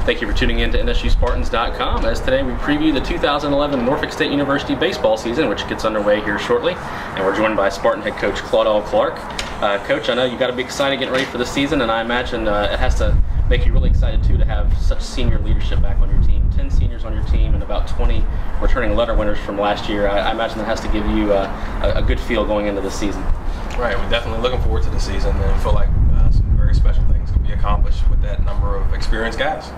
Thank you for tuning in to NSUSpartans.com as today we preview the 2011 Norfolk State University baseball season, which gets underway here shortly. And we're joined by Spartan head coach Claudell Clark. Coach, I know you've got to be excited getting ready for the season, and I imagine it has to make you really excited too to have such senior leadership back on your team. 10 seniors on your team and about 20 returning letter winners from last year. I imagine that has to give you a good feel going into the season. Right, we're definitely looking forward to the season and feel like some very special things can be accomplished with that number of experienced guys.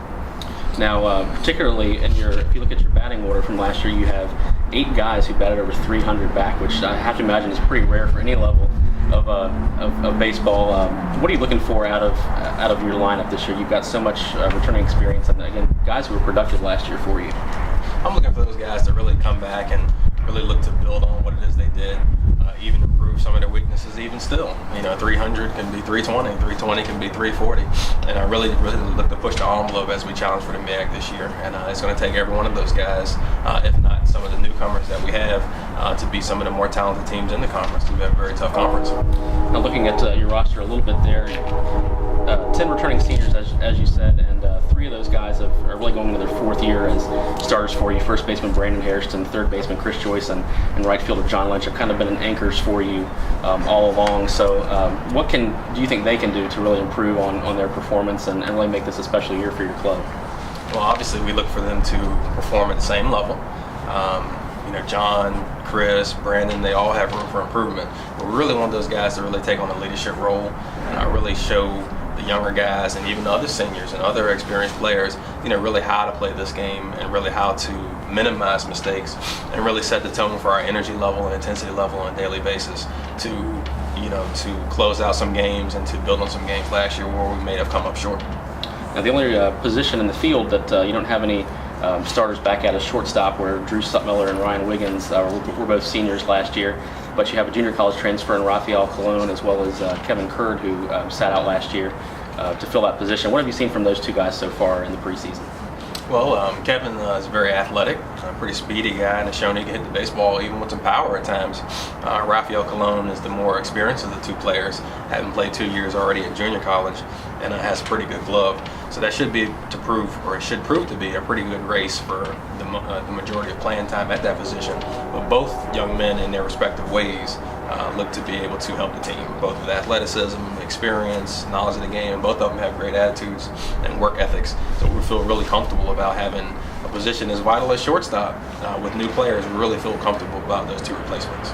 Now, particularly if you look at your batting order from last year, you have 8 guys who batted over 300 back, which I have to imagine is pretty rare for any level of baseball. What are you looking for out of your lineup this year? You've got so much returning experience, and again, guys who were productive last year for you. I'm looking for those guys to really come back and really look to build on what it is they did, even improve some of their weaknesses even still. 300 can be 320, 320 can be 340, and I really look to push the envelope as we challenge for the MEAC this year. And it's going to take every one of those guys, if not some of the newcomers that we have, to be some of the more talented teams in the conference. We have a very tough conference. Now, looking at your roster a little bit there, 10 returning seniors, as you said, and 3 of those guys are really going into their 4th year as starters for you. First baseman Brandon Hairston, third baseman Chris Joyce, and right fielder John Lynch have kind of been anchors for you all along. So what do you think they can do to really improve on their performance and really make this a special year for your club? Well, obviously we look for them to perform at the same level. John, Chris, Brandon, they all have room for improvement. But we really want those guys to really take on a leadership role and really show the younger guys and even the other seniors and other experienced players, really how to play this game and really how to minimize mistakes and really set the tone for our energy level and intensity level on a daily basis to close out some games and to build on some games last year where we may have come up short. Now, the only position in the field that you don't have any starters back at is shortstop, where Drew Stuttmiller and Ryan Wiggins were both seniors last year. But you have a junior college transfer in Rafael Colon as well as Kevin Curd, who sat out last year to fill that position. What have you seen from those 2 guys so far in the preseason? Well, Kevin is very athletic, a pretty speedy guy, and has shown he can hit the baseball even with some power at times. Rafael Colon is the more experienced of the 2 players, having played 2 years already at junior college, and has a pretty good glove. So that should prove to be a pretty good race for the majority of playing time at that position. But both young men, in their respective ways, look to be able to help the team, both with athleticism, experience, knowledge of the game. Both of them have great attitudes and work ethics. So we feel really comfortable about having a position as vital as shortstop with new players. We really feel comfortable about those 2 replacements.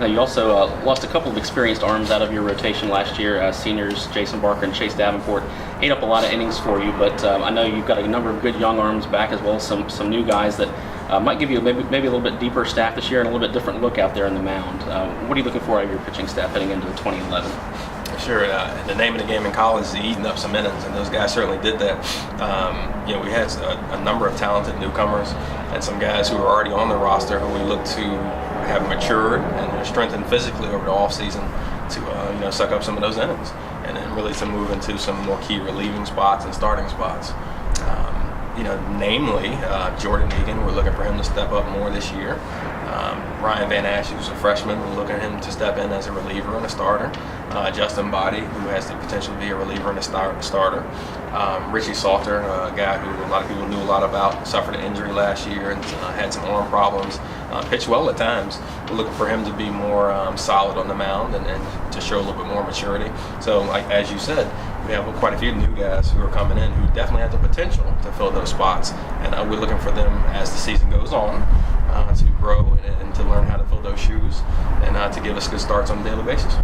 Now, you also lost a couple of experienced arms out of your rotation last year. Seniors Jason Barker and Chase Davenport ate up a lot of innings for you, but I know you've got a number of good young arms back as well as some new guys that might give you maybe a little bit deeper staff this year and a little bit different look out there in the mound. What are you looking for out of your pitching staff heading into 2011? Sure. The name of the game in college is eating up some innings, and those guys certainly did that. We had a number of talented newcomers and some guys who were already on the roster who we look to have matured and strengthened physically over the offseason to suck up some of those innings and then really to move into some more key relieving spots and starting spots. Namely Jordan Egan, we're looking for him to step up more this year. Ryan Van Ash, who's a freshman, we're looking at him to step in as a reliever and a starter. Justin Body, who has the potential to be a reliever and a starter. Richie Salter, a guy who a lot of people knew a lot about, suffered an injury last year and had some arm problems. Pitched well at times. We're looking for him to be more solid on the mound and to show a little bit more maturity. So, as you said, we have quite a few new guys who are coming in who definitely have the potential to fill those spots. And we're looking for them as the season goes on to grow and to learn how to fill those shoes and to give us good starts on a daily basis.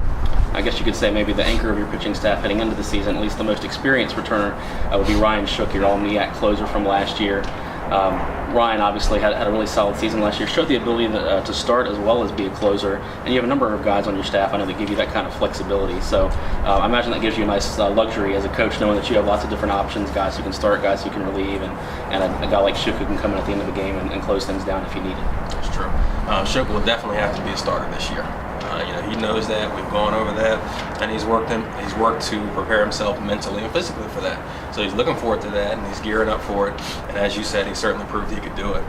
I guess you could say maybe the anchor of your pitching staff heading into the season, at least the most experienced returner, would be Ryan Shook, your all-MEAC closer from last year. Ryan obviously had a really solid season last year, showed the ability to start as well as be a closer, and you have a number of guys on your staff I know that give you that kind of flexibility. So I imagine that gives you a nice luxury as a coach, knowing that you have lots of different options, guys who can start, guys who can relieve, and a guy like Shook who can come in at the end of the game and close things down if you need it. That's true. Shook will definitely have to be a starter this year. He knows that. We've gone over that, and he's worked to prepare himself mentally and physically for that. So he's looking forward to that, and he's gearing up for it. And as you said, he certainly proved he could do it.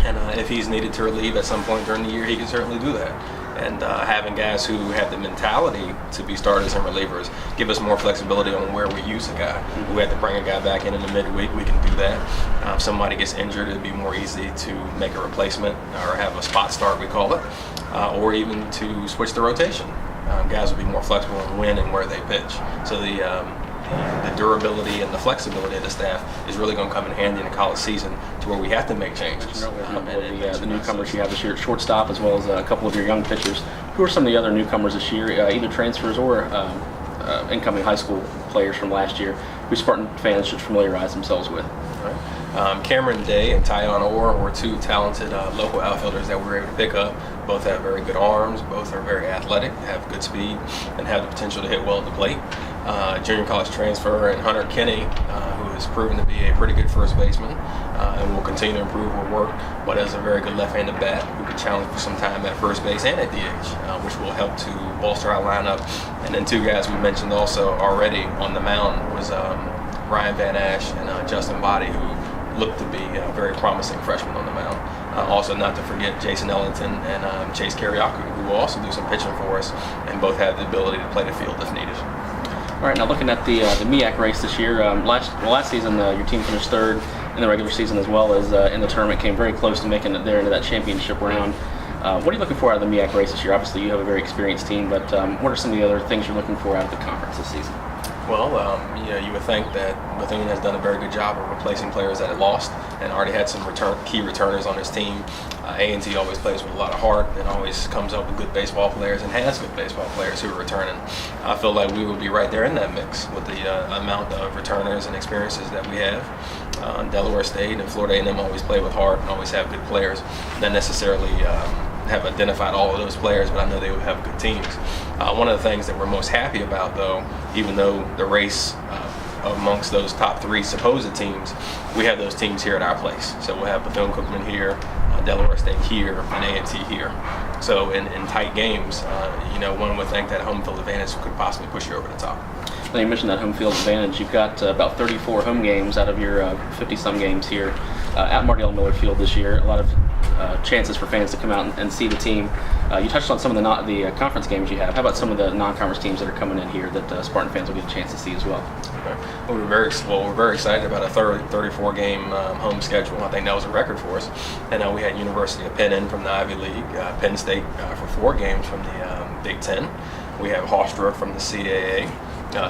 And if he's needed to relieve at some point during the year, he can certainly do that. And having guys who have the mentality to be starters and relievers give us more flexibility on where we use a guy. We have to bring a guy back in the midweek, we can do that. If somebody gets injured, it'd be more easy to make a replacement or have a spot start, we call it, or even to switch the rotation. Guys will be more flexible on when and where they pitch. So the durability and the flexibility of the staff is really going to come in handy in the college season to where we have to make changes. A couple of the newcomers you have this year at shortstop, as well as a couple of your young pitchers. Who are some of the other newcomers this year, either transfers or incoming high school players from last year, who Spartan fans should familiarize themselves with? Cameron Day and Tyon Orr were two talented local outfielders that we were able to pick up. Both have very good arms, both are very athletic, have good speed, and have the potential to hit well at the plate. Junior college transfer and Hunter Kinney, who has proven to be a pretty good first baseman and will continue to improve her work, but has a very good left-handed bat who can challenge for some time at first base and at DH, which will help to bolster our lineup. And then two guys we mentioned also already on the mound was Ryan Van Ash and Justin Body, who looked to be very promising freshmen on the mound. Also, not to forget Jason Ellington and Chase Kariaku, who will also do some pitching for us, and both have the ability to play the field if needed. All right, now looking at the MEAC race this year, last season your team finished third in the regular season, as well as in the tournament, came very close to making it there into that championship round. What are you looking for out of the MEAC race this year? Obviously, you have a very experienced team, but what are some of the other things you're looking for out of the conference this season? Well, you would think that Bethune has done a very good job of replacing players that had lost and already had some key returners on his team. A&T always plays with a lot of heart and always comes up with good baseball players and has good baseball players who are returning. I feel like we would be right there in that mix with the amount of returners and experiences that we have. Delaware State and Florida A&M always play with heart and always have good players. Not necessarily have identified all of those players, but I know they would have good teams. One of the things that we're most happy about, though, even though the race amongst those top three supposed teams, we have those teams here at our place. So we'll have Bethune-Cookman here, Delaware State here, and A&T here. So in tight games, one would think that home field advantage could possibly push you over the top. Now you mentioned that home field advantage. You've got about 34 home games out of your 50-some games here at Marty L. Miller Field this year. A lot of chances for fans to come out and see the team. You touched on some of the conference games you have. How about some of the non-conference teams that are coming in here that Spartan fans will get a chance to see as well? Well, we're very excited about a 34-game home schedule. I think that was a record for us. And we had University of Penn in from the Ivy League, Penn State for 4 games from the Big Ten. We have Hofstra from the CAA.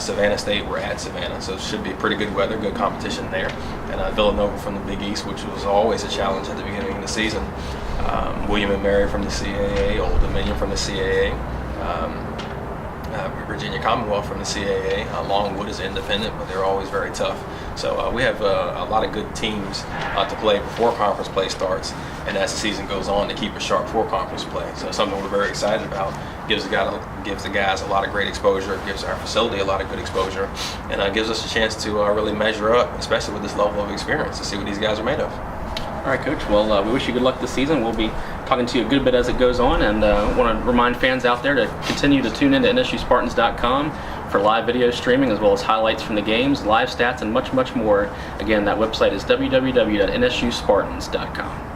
Savannah State, we're at Savannah, so it should be pretty good weather, good competition there. And Villanova from the Big East, which was always a challenge at the beginning of the season. William & Mary from the CAA, Old Dominion from the CAA, Virginia Commonwealth from the CAA. Longwood is independent, but they're always very tough. So we have a lot of good teams to play before conference play starts, and as the season goes on, to keep it sharp for conference play. So something we're very excited about. Gives the guys a lot of great exposure, gives our facility a lot of good exposure, and gives us a chance to really measure up, especially with this level of experience, to see what these guys are made of. All right, Coach. Well, we wish you good luck this season. We'll be talking to you a good bit as it goes on, and want to remind fans out there to continue to tune in to NSUSpartans.com for live video streaming, as well as highlights from the games, live stats, and much, much more. Again, that website is www.nsuspartans.com.